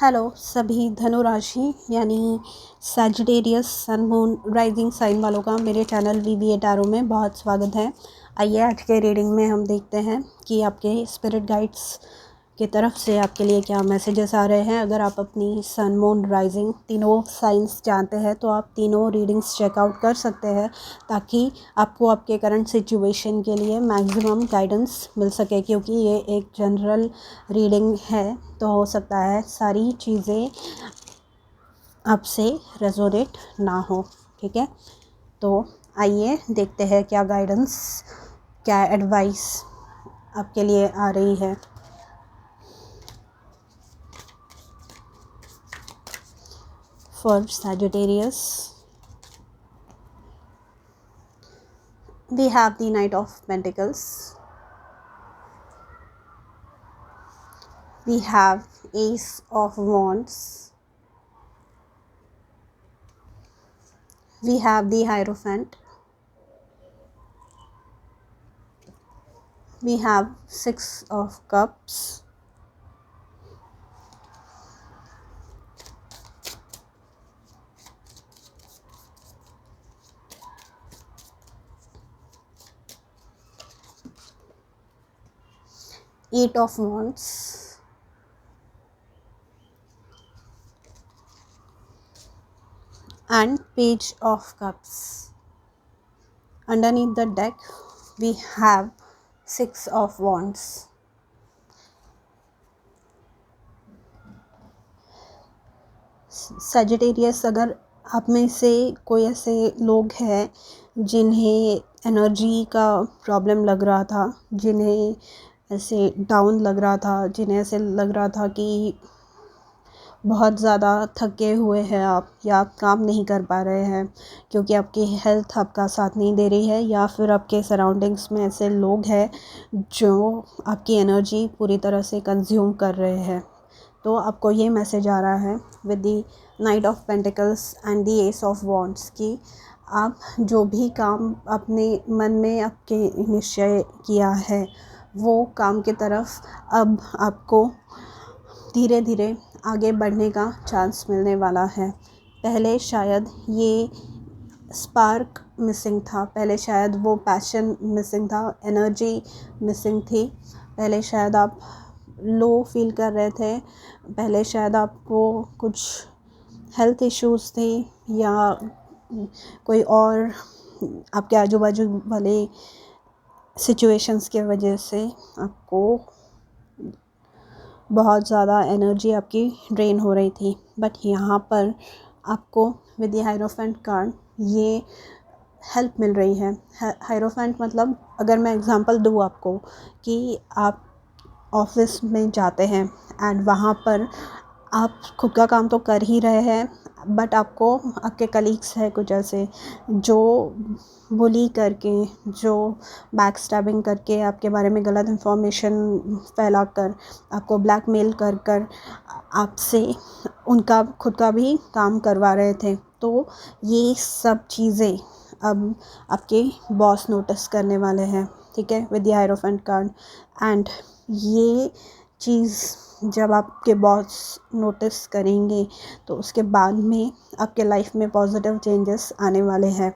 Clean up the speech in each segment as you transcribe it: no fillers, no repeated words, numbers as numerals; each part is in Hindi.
हेलो सभी धनु राशि यानी Sagittarius sun moon rising sign वालों का मेरे चैनल वीवीए टैरो में बहुत स्वागत है। आइए आज के रीडिंग में हम देखते हैं कि आपके स्पिरिट गाइड्स की तरफ से आपके लिए क्या मैसेजेस आ रहे हैं। अगर आप अपनी सन मून राइजिंग तीनों साइंस जानते हैं तो आप तीनों रीडिंग्स चेकआउट कर सकते हैं ताकि आपको आपके करंट सिचुएशन के लिए मैक्सिमम गाइडेंस मिल सके, क्योंकि ये एक जनरल रीडिंग है तो हो सकता है सारी चीज़ें आपसे रेजोनेट ना हो। ठीक है, तो आइए देखते हैं क्या गाइडेंस, क्या एडवाइस आपके लिए आ रही है। For Sagittarius, we have the Knight of Pentacles, we have Ace of Wands, we have the Hierophant, we have Six of Cups, Eight of Wands, and Page of Cups. Underneath the deck we have Six of Wands. Sagittarius, अगर आप में से कोई ऐसे लोग हैं जिन्हें एनर्जी का प्रॉब्लम लग रहा था, जिन्हें ऐसे डाउन लग रहा था, जिन्हें ऐसे लग रहा था कि बहुत ज़्यादा थके हुए हैं आप, या आप काम नहीं कर पा रहे हैं क्योंकि आपकी हेल्थ आपका साथ नहीं दे रही है, या फिर आपके सराउंडिंग्स में ऐसे लोग हैं जो आपकी एनर्जी पूरी तरह से कंज्यूम कर रहे हैं, तो आपको ये मैसेज आ रहा है with the night of pentacles and the S of wands कि आप जो भी काम अपने मन में आपके निश्चय किया है वो काम की तरफ अब आपको धीरे धीरे आगे बढ़ने का चांस मिलने वाला है। पहले शायद ये स्पार्क मिसिंग था, पहले शायद वो पैशन मिसिंग था, एनर्जी मिसिंग थी, पहले शायद आप लो फील कर रहे थे, पहले शायद आपको कुछ हेल्थ इश्यूज़ थे, या कोई और आपके आजू बाजू वाले सिचुएशंस की वजह से आपको बहुत ज़्यादा एनर्जी आपकी ड्रेन हो रही थी। बट यहाँ पर आपको विद द हायरोफेंट कार्ड ये हेल्प मिल रही है। हायरोफेंट मतलब, अगर मैं एग्जांपल दूँ आपको, कि आप ऑफिस में जाते हैं एंड वहाँ पर आप खुद का काम तो कर ही रहे हैं, बट आपको आपके कलीग्स हैं कुछ ऐसे जो बुली करके, जो बैक स्टैबिंग करके, आपके बारे में गलत इन्फॉर्मेशन फैलाकर, आपको ब्लैकमेल कर कर आपसे उनका खुद का भी काम करवा रहे थे। तो ये सब चीज़ें अब आपके बॉस नोटिस करने वाले हैं। ठीक है, with the hierophant card. And ये चीज़ जब आपके बॉस नोटिस करेंगे तो उसके बाद में आपके लाइफ में पॉजिटिव चेंजेस आने वाले हैं।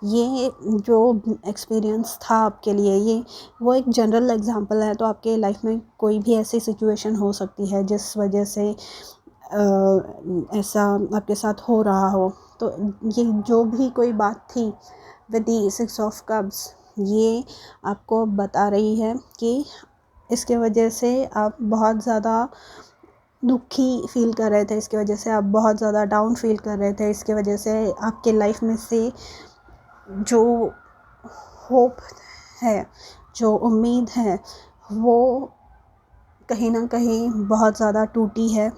ये जो एक्सपीरियंस था आपके लिए, ये वो एक जनरल एग्जांपल है, तो आपके लाइफ में कोई भी ऐसी सिचुएशन हो सकती है जिस वजह से ऐसा आपके साथ हो रहा हो। तो ये जो भी कोई बात थी with the six of cups, ये आपको बता रही है कि इसके वजह से आप बहुत ज़्यादा दुखी फील कर रहे थे, इसकी वजह से आप बहुत ज़्यादा डाउन फील कर रहे थे, इसकी वजह से आपके लाइफ में से जो होप है, जो उम्मीद है, वो कहीं ना कहीं बहुत ज़्यादा टूटी है।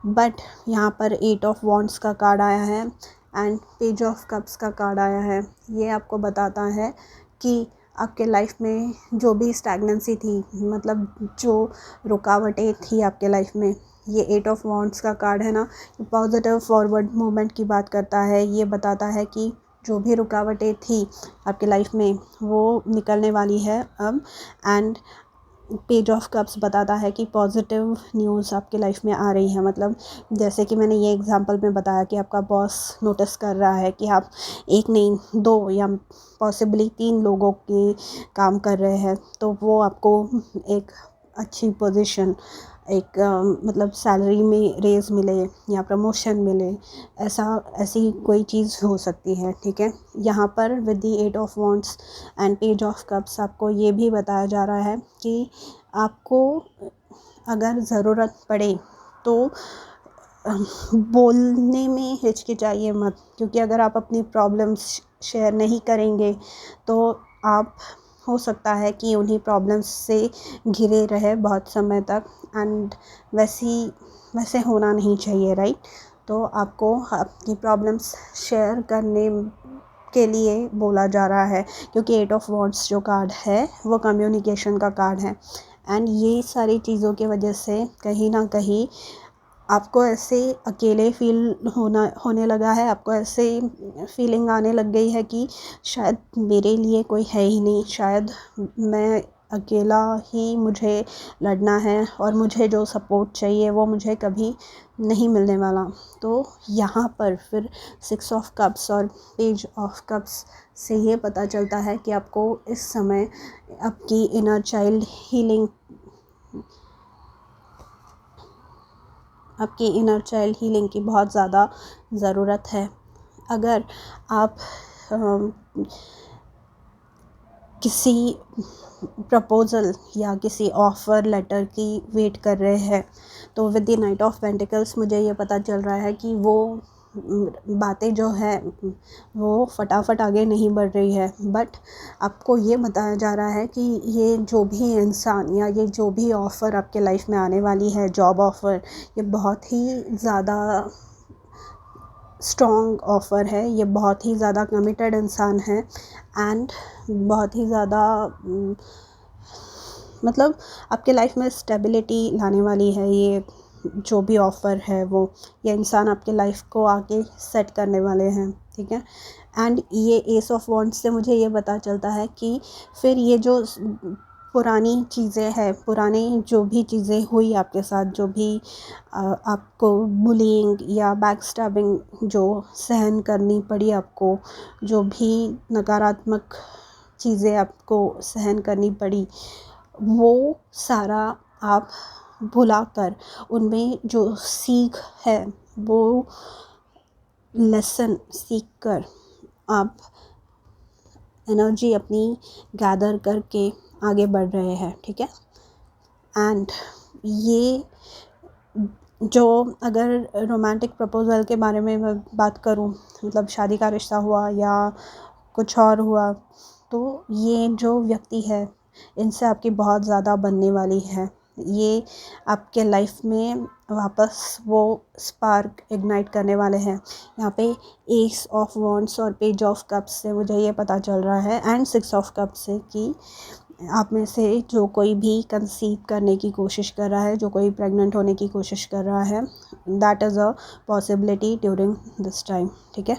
बट यहाँ पर एट ऑफ वॉन्ड्स का कार्ड आया है एंड पेज ऑफ कप्स का कार्ड आया है। ये आपको बताता है कि आपके लाइफ में जो भी स्टैग्नेंसी थी, मतलब जो रुकावटें थी आपके लाइफ में, ये एट ऑफ वॉन्ड्स का कार्ड है ना, पॉजिटिव फॉरवर्ड मूवमेंट की बात करता है। ये बताता है कि जो भी रुकावटें थी आपके लाइफ में वो निकलने वाली है अब, एंड पेज ऑफ कप्स बताता है कि पॉजिटिव न्यूज़ आपके लाइफ में आ रही है। मतलब जैसे कि मैंने ये एग्जांपल में बताया कि आपका बॉस नोटिस कर रहा है कि आप एक नहीं 2 या पॉसिबली 3 लोगों के काम कर रहे हैं, तो वो आपको एक अच्छी पोजीशन, एक मतलब सैलरी में रेज़ मिले या प्रमोशन मिले, ऐसी कोई चीज़ हो सकती है। ठीक है, यहाँ पर with the 8 of wands and page of cups आपको ये भी बताया जा रहा है कि आपको अगर ज़रूरत पड़े तो बोलने में हिचकिचाइए मत, क्योंकि अगर आप अपनी प्रॉब्लम्स शेयर नहीं करेंगे तो आप हो सकता है कि उन्हीं प्रॉब्लम्स से घिरे रहे बहुत समय तक, एंड वैसे होना नहीं चाहिए, राइट। तो आपको अपनी प्रॉब्लम्स शेयर करने के लिए बोला जा रहा है, क्योंकि 8 ऑफ वॉन्ड्स जो कार्ड है वो कम्युनिकेशन का कार्ड है। एंड ये सारी चीज़ों की वजह से कहीं ना कहीं आपको ऐसे अकेले होने लगा है, आपको ऐसे फीलिंग आने लग गई है कि शायद मेरे लिए कोई है ही नहीं, शायद मैं अकेला ही मुझे लड़ना है और मुझे जो सपोर्ट चाहिए वो मुझे कभी नहीं मिलने वाला। तो यहाँ पर फिर 6 ऑफ कप्स और पेज ऑफ कप्स से ये पता चलता है कि आपको इस समय आपकी इनर चाइल्ड हीलिंग की बहुत ज़्यादा ज़रूरत है। अगर आप किसी प्रपोज़ल या किसी ऑफ़र लेटर की वेट कर रहे हैं, तो with the night of pentacles मुझे ये पता चल रहा है कि वो बातें जो है वो फटाफट आगे नहीं बढ़ रही है। बट आपको ये बताया जा रहा है कि ये जो भी इंसान या ये जो भी ऑफ़र आपके लाइफ में आने वाली है, जॉब ऑफ़र, ये बहुत ही ज़्यादा स्ट्रॉन्ग ऑफ़र है, ये बहुत ही ज़्यादा कमिटेड इंसान है, एंड बहुत ही ज़्यादा मतलब आपके लाइफ में स्टेबिलिटी लाने वाली है। ये जो भी ऑफ़र है वो, ये इंसान आपके लाइफ को आगे सेट करने वाले हैं। ठीक है, एंड ये एस ऑफ वॉन्ड्स से मुझे ये पता चलता है कि फिर ये जो पुरानी चीज़ें हैं, पुरानी जो भी चीज़ें हुई आपके साथ, जो भी आपको बुलिंग या बैकस्टैबिंग जो सहन करनी पड़ी आपको, जो भी नकारात्मक चीज़ें आपको सहन करनी पड़ी, वो सारा आप भुलाकर उनमें जो सीख है वो लेसन सीख कर आप एनर्जी अपनी गैदर करके आगे बढ़ रहे हैं। ठीक है, एंड ये जो अगर रोमांटिक प्रपोज़ल के बारे में मैं बात करूं, मतलब शादी का रिश्ता हुआ या कुछ और हुआ, तो ये जो व्यक्ति है इनसे आपकी बहुत ज़्यादा बनने वाली है। ये आपके लाइफ में वापस वो स्पार्क इग्नाइट करने वाले हैं। यहाँ पे एस ऑफ वॉन्ड्स और पेज ऑफ कप्स से मुझे ये पता चल रहा है, एंड 6 ऑफ कप्स से, कि आप में से जो कोई भी कंसीव करने की कोशिश कर रहा है, जो कोई प्रेग्नेंट होने की कोशिश कर रहा है, that is a possibility during this time. ठीक है,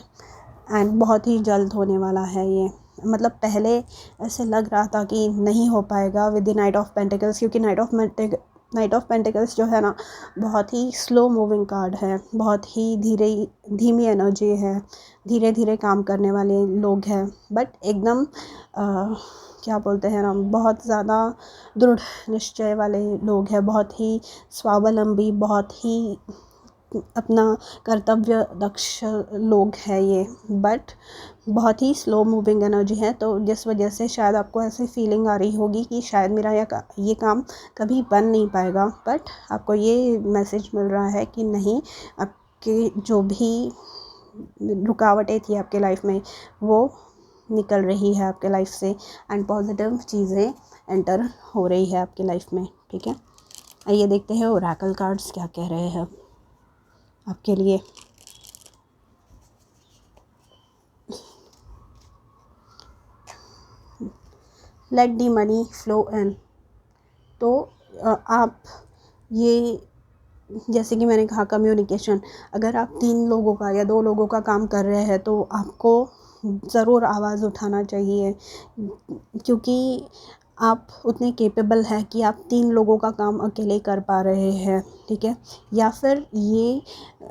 एंड बहुत ही जल्द होने वाला है ये। मतलब पहले ऐसे लग रहा था कि नहीं हो पाएगा with the night of pentacles, क्योंकि नाइट ऑफ पेंटिकल्स जो है ना, बहुत ही स्लो मूविंग कार्ड है, बहुत ही धीमी एनर्जी है, धीरे धीरे काम करने वाले लोग हैं, बट एकदम क्या बोलते हैं ना, बहुत ज़्यादा दृढ़ निश्चय वाले लोग हैं, बहुत ही स्वावलंबी, बहुत ही अपना कर्तव्य दक्ष लोग हैं ये, बट बहुत ही स्लो मूविंग एनर्जी है। तो जिस वजह से शायद आपको ऐसी फीलिंग आ रही होगी कि शायद मेरा ये काम कभी बन नहीं पाएगा, बट आपको ये मैसेज मिल रहा है कि नहीं, आपके जो भी रुकावटें थी आपके लाइफ में वो निकल रही है आपके लाइफ से, एंड पॉजिटिव चीज़ें एंटर हो रही है आपकी लाइफ में। ठीक है, आइए देखते हैं ओरेकल कार्ड्स क्या कह रहे हैं आपके लिए। Let the money flow in. तो आप ये, जैसे कि मैंने कहा, कम्युनिकेशन, अगर आप 3 लोगों का या 2 लोगों का काम कर रहे हैं तो आपको ज़रूर आवाज़ उठाना चाहिए, क्योंकि आप उतने केपेबल हैं कि आप 3 लोगों का काम अकेले कर पा रहे हैं, ठीक है। या फिर ये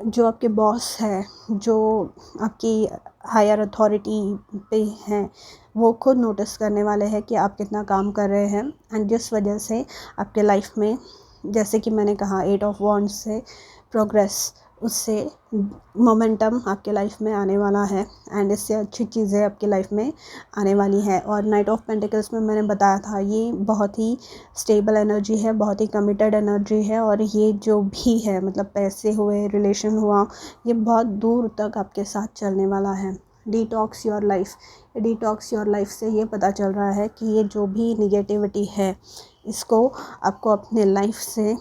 जो आपके बॉस है, जो आपकी हायर अथॉरिटी पे हैं, वो खुद नोटिस करने वाले हैं कि आप कितना काम कर रहे हैं। एंड जिस वजह से आपके लाइफ में, जैसे कि मैंने कहा, 8 ऑफ वॉन्ड्स से प्रोग्रेस, उससे मोमेंटम आपके लाइफ में आने वाला है एंड इससे अच्छी चीज़ें आपकी लाइफ में आने वाली है। और नाइट ऑफ पेंटिकल्स में मैंने बताया था, ये बहुत ही स्टेबल एनर्जी है, बहुत ही कमिटेड एनर्जी है। और ये जो भी है, मतलब पैसे हुए, रिलेशन हुआ, ये बहुत दूर तक आपके साथ चलने वाला है। Detox your life, detox your life से ये पता चल रहा है कि ये जो भी निगेटिविटी है, इसको आपको अपने लाइफ से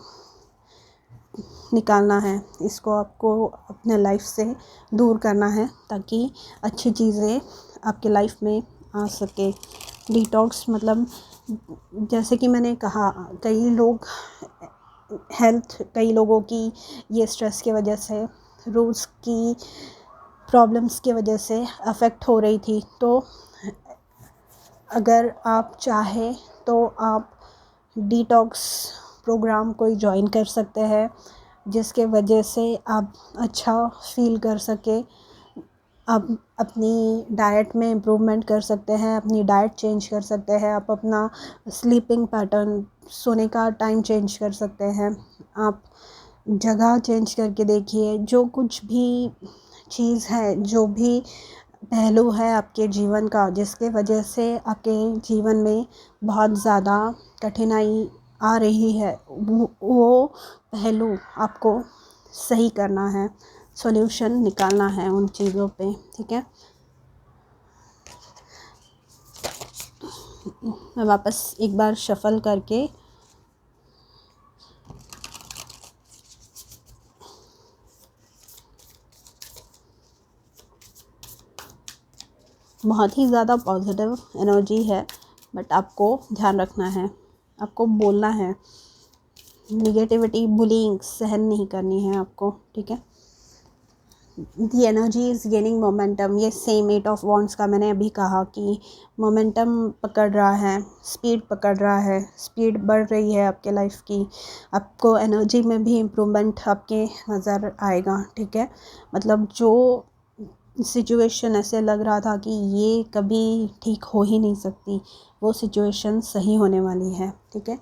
निकालना है, इसको आपको अपने लाइफ से दूर करना है, ताकि अच्छी चीज़ें आपके लाइफ में आ सके। डिटॉक्स मतलब, जैसे कि मैंने कहा, कई लोगों की ये स्ट्रेस की वजह से, रूट्स की प्रॉब्लम्स की वजह से अफेक्ट हो रही थी। तो अगर आप चाहें तो आप डिटॉक्स प्रोग्राम कोई जॉइन कर सकते हैं, जिसके वजह से आप अच्छा फील कर सके। आप अपनी डाइट में इम्प्रूवमेंट कर सकते हैं, अपनी डाइट चेंज कर सकते हैं, आप अपना स्लीपिंग पैटर्न, सोने का टाइम चेंज कर सकते हैं, आप जगह चेंज करके देखिए। जो कुछ भी चीज़ है, जो भी पहलू है आपके जीवन का, जिसके वजह से आपके जीवन में बहुत ज़्यादा कठिनाई आ रही है, वो पहलू आपको सही करना है, सॉल्यूशन निकालना है उन चीज़ों पे, ठीक है। मैं वापस एक बार शफल करके बहुत ही ज़्यादा पॉजिटिव एनर्जी है, बट आपको ध्यान रखना है, आपको बोलना है, निगेटिविटी, बुलिंग सहन नहीं करनी है आपको, ठीक है। दी एनर्जी इज़ गेनिंग मोमेंटम, ये सेम 8 ऑफ वॉन्ड्स का मैंने अभी कहा कि मोमेंटम पकड़ रहा है, स्पीड पकड़ रहा है, स्पीड बढ़ रही है आपके लाइफ की। आपको एनर्जी में भी इम्प्रूवमेंट आपके नज़र आएगा, ठीक है। मतलब जो सिचुएशन ऐसे लग रहा था कि ये कभी ठीक हो ही नहीं सकती, वो सिचुएशन सही होने वाली है, ठीक है।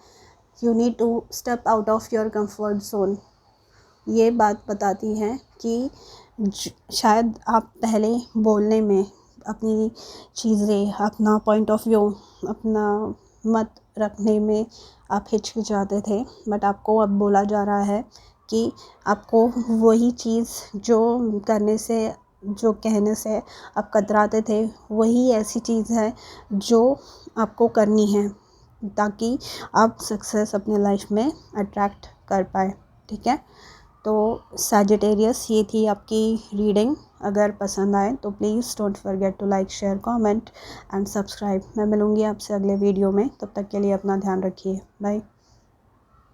You need to step out of your comfort zone. ये बात बताती है कि शायद आप पहले बोलने में, अपनी चीज़ें, अपना पॉइंट ऑफ व्यू, अपना मत रखने में आप हिचकिचाते थे, बट आपको अब बोला जा रहा है कि आपको वही चीज़ जो करने से, जो कहने से आप कतराते थे, वही ऐसी चीज़ है जो आपको करनी है, ताकि आप सक्सेस अपने लाइफ में अट्रैक्ट कर पाए, ठीक है। तो सैजिटेरियस, ये थी आपकी रीडिंग। अगर पसंद आए तो please don't forget to like, share, comment and subscribe. मैं मिलूँगी आपसे अगले वीडियो में, तब तक के लिए अपना ध्यान रखिए। बाय।